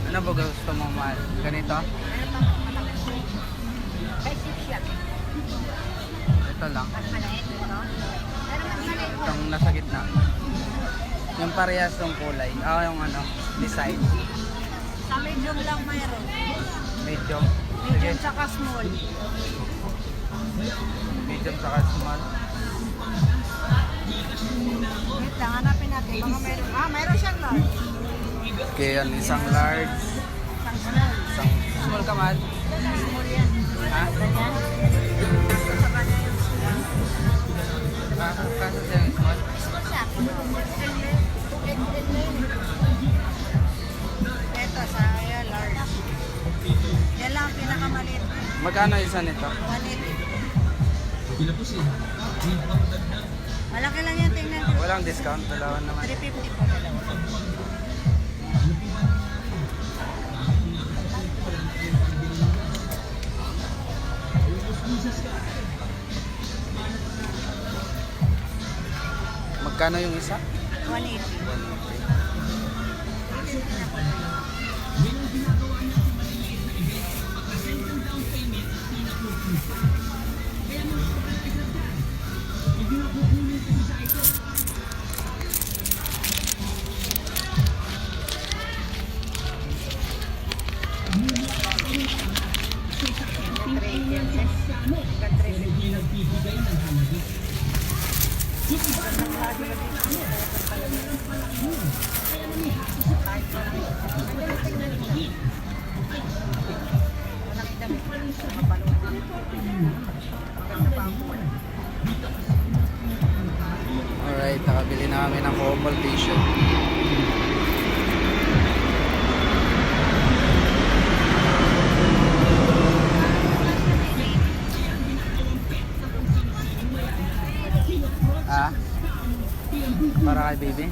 Ano ba gusto mo, mahal? Ganito? Meron pang malaki. Kay Sip siya. Ito lang. Mas maliit ito. Meron mas maliit. Itong nasa gitna. Yung parehas ng kulay. Yung ano, design. Sa medium lang mayroon. Medium. Sige. Medium saka small. Medium saka small. Wait lang, hanapin natin. Baka meron. Meron siyang large. Okay, yan. Isang large. Isang small. Isang small ka, mahal. Small yan. Ha? Ganyan. Gusto sa kanya yung small. Kaso siya yung small. Small siya. Ito sa large. Yan lang ang pinakamaliit. Magkano isa nito? 180. Malaki lang yan, tingnan ko. Walang discount. Dalawa naman. 350 po dalawa. Magkano yung isa? 180. Alright, nakabili na kami ng Cobalt t-shirt. Para kay baby.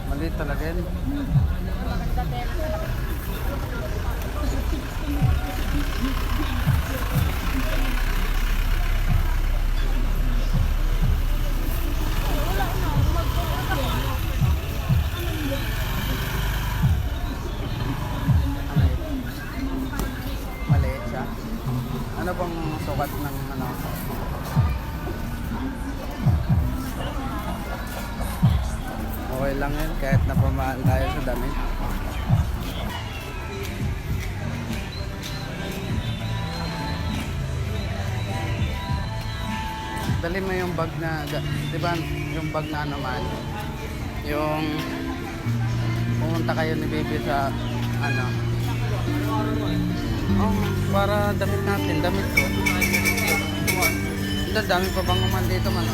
Maliit talaga yan. Maliit siya. Ano bang sukat ng ano? Okay lang yan kahit napamahal tayo sa damit. Dali mo yung bag na, di ba yung bag na ano man, yung pumunta kayo ni baby sa ano, para damit natin, damit ko. Ang dami pa bang uman dito man.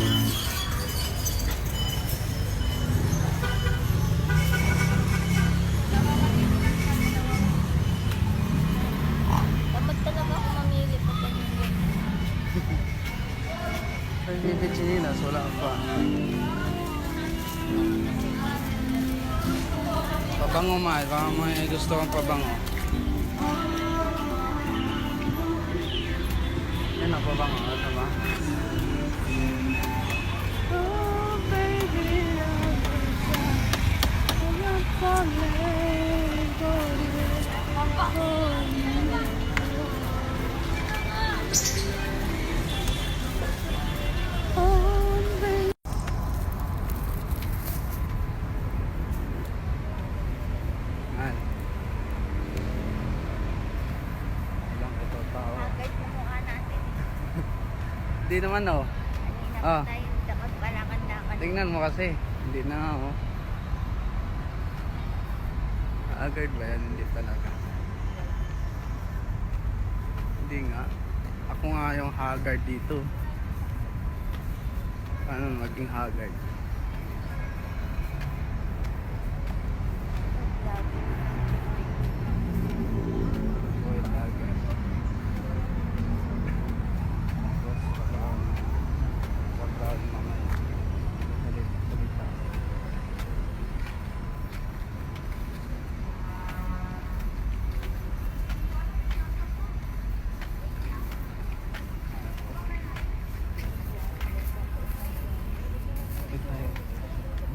Baby chinilas, wala pa. Pabango mahal, baka may gusto kong pabango. Yan ang pabango, ano ba? Oh baby, I'm not falling for you. Hindi naman oh. Ah. Tingnan mo kasi. Hindi na oh. Agad ba yan? Hindi talaga. Hindi nga. Ako nga yung haggard dito. Paano maging haggard?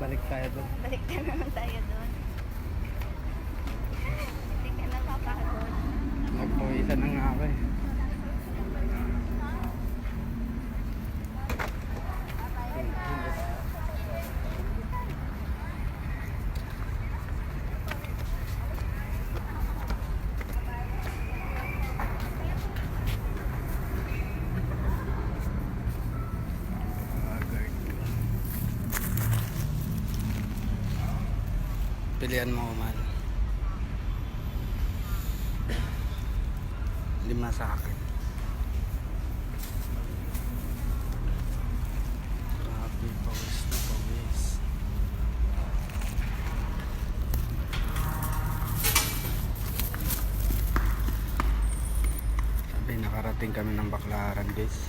Balik tayo doon. Balik na naman tayo doon. Nagpawisan na nga ako eh. Pilihan mo, mahal. 5 sa akin. Grabe, pawis na pawis. Sabi, nakarating kami ng Baclaran, guys.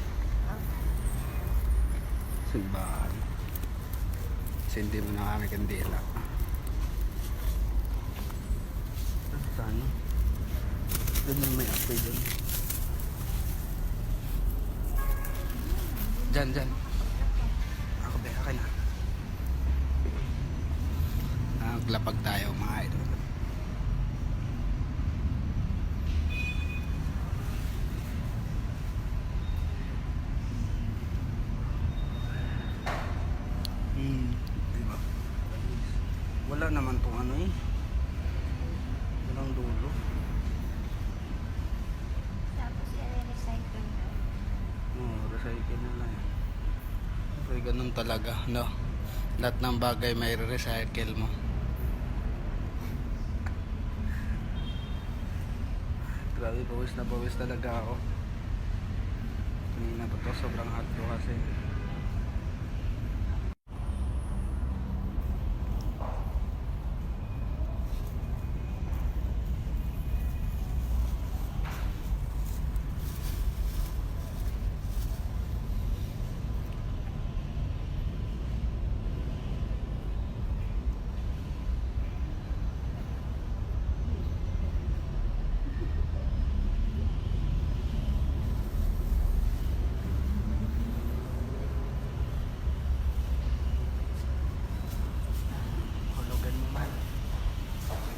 Simbahan. Kasi hindi mo na kami kandila. Sana doon na may apoy doon. Dyan ako ba, akin na. Naglapag tayo mga idol. Diba? Wala naman tong ano eh. Walang dulo. Tapos i-recycle na. Oo, recycle na lang. Pero ganun talaga, no? Lahat ng bagay may recycle mo. Grabe, pawis talaga ako. Kanina pa to, sobrang hot ko kasi. Hulugan mo man.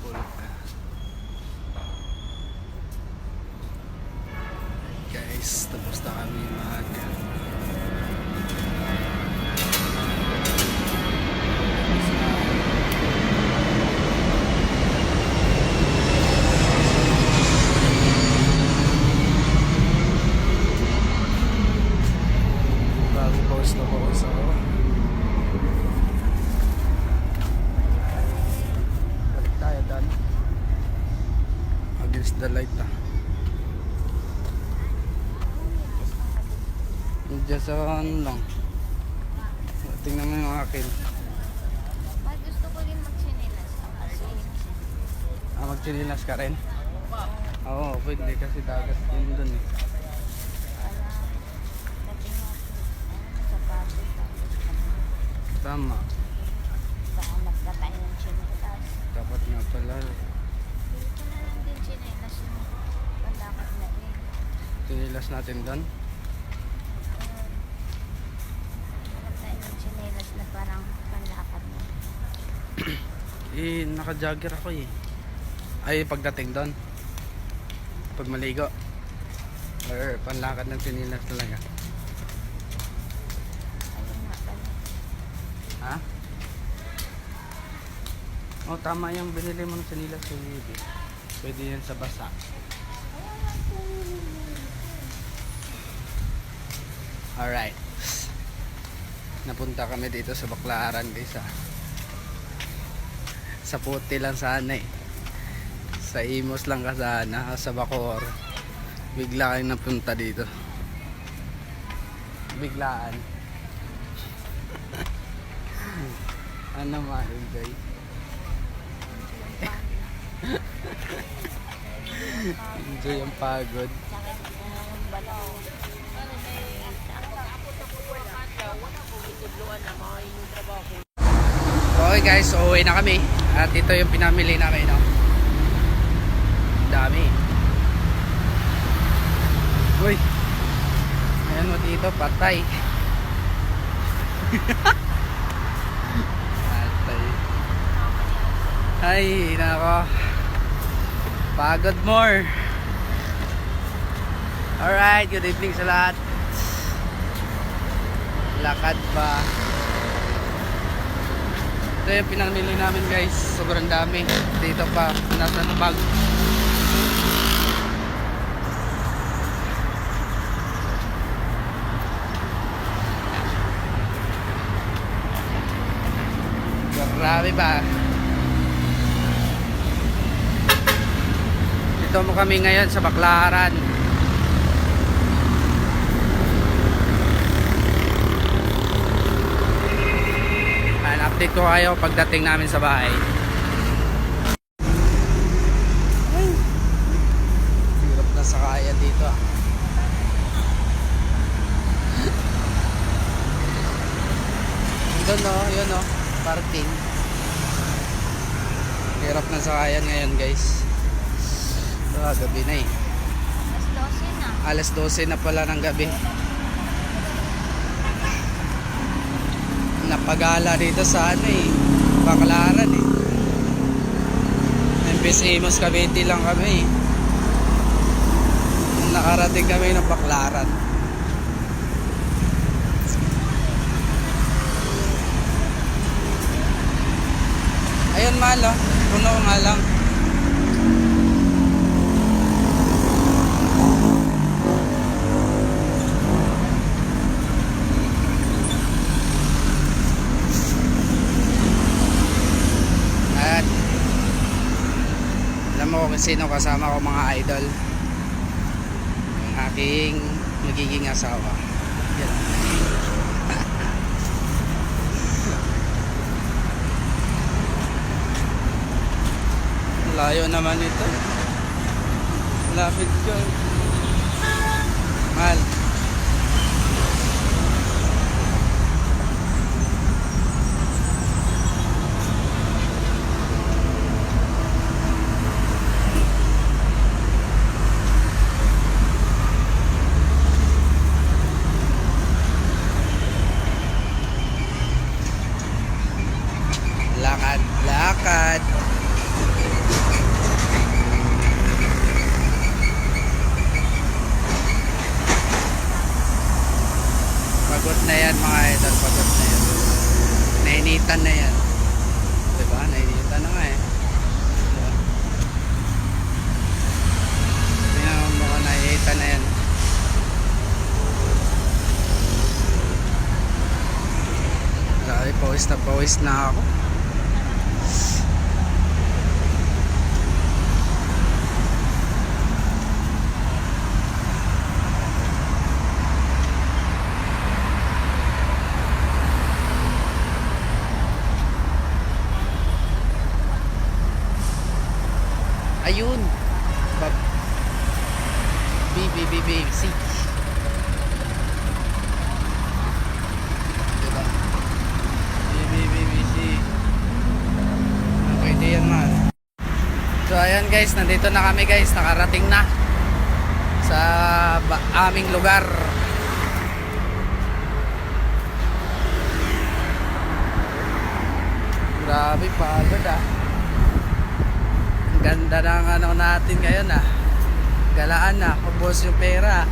Hulog ka. Guys, tapos na kami mag bago pause na pause ako. Balik tayo doon. Against the light Just ano lang. Tingnan mo yung akin. Ay, gusto ko din magsinilas kasi Magchinilas ka rin? Oo, pwede kasi dagat din dun eh. para dating sa baboy tapos Tama. baka magkatayo ng sinilas. Dapat nga pala. Dito na lang din sinilas yung pandakat na eh. Chinilas natin dun. Magkatayo ng sinilas na parang pandakat na. Naka-jogger ako eh. Ay, pagdating doon. Pag maligo. Or panlakad ng chinilas talaga. Ayun nga pala. Ha? Oh, tama yung binili mo ng chinilas sa Bibi. Pwede yan sa basa. Alright. Napunta kami dito sa Baclaran, guys. Sa Puti lang sana eh. Sa Imos lang ka sana, sa Bacoor. Bigla kayong napunta dito. Biglaan. Ano ma-enjoy? Enjoy ang pagod. Sakit ng balaw. Okay guys, so uwi na kami. At ito yung pinamili namin, no? Dami. Uy. Ayan mo dito, patay. Patay. Ay, nako. Pagod more. Alright, good evening sa lahat. Lakad ba? Ito yung pinamili namin guys. Sobrang dami. Dito pa, nasa bag. Grabe ba? Dito mo kami ngayon sa Baclaran. Update ko kayo pagdating namin sa bahay. Ay, hirap na sakayan dito ah. Doon no, yun no, parking. Hirap na sakayan ngayon guys. Gabi na eh. Alas 12 na. Alas 12 na pala ng gabi. Napagala dito sa ano eh, Baclaran eh. Imbes Imus Cavite lang kami eh. Nakarating kami ng Baclaran. Ayun malo, puno nga lang. Alam mo kung sino kasama ko mga idol. Yung aking magiging asawa. Yan. Layo naman ito. Lapit ko. Mahal. Lakad, lakad. Pagod na yan mga idol, pagod na yan. Nainitan na yan. Diba? Nainitan na nga eh. Diba? Tingnan mo mukhang nainitan na yan. Grabe, pawis na ako. Ayun. BBC. Diba? BBC. Pwede yan man. So ayan guys, nandito na kami guys. Nakarating na sa aming lugar. Grabe, pagod ah. Ganda ng ano natin ngayon ah. Galaan na, ubos yung pera.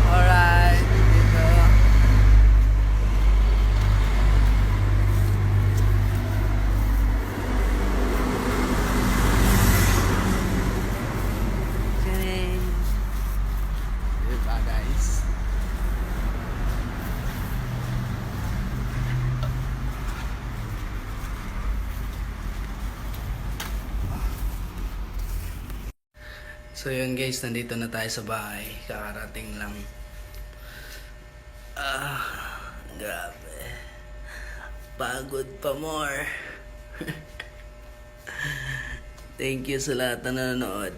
Alright, dito. Okay. Diba guys? So yun guys, nandito na tayo sa bahay. Kakarating lang. Grabe. Pagod pa more. Thank you sa lahat na nanonood.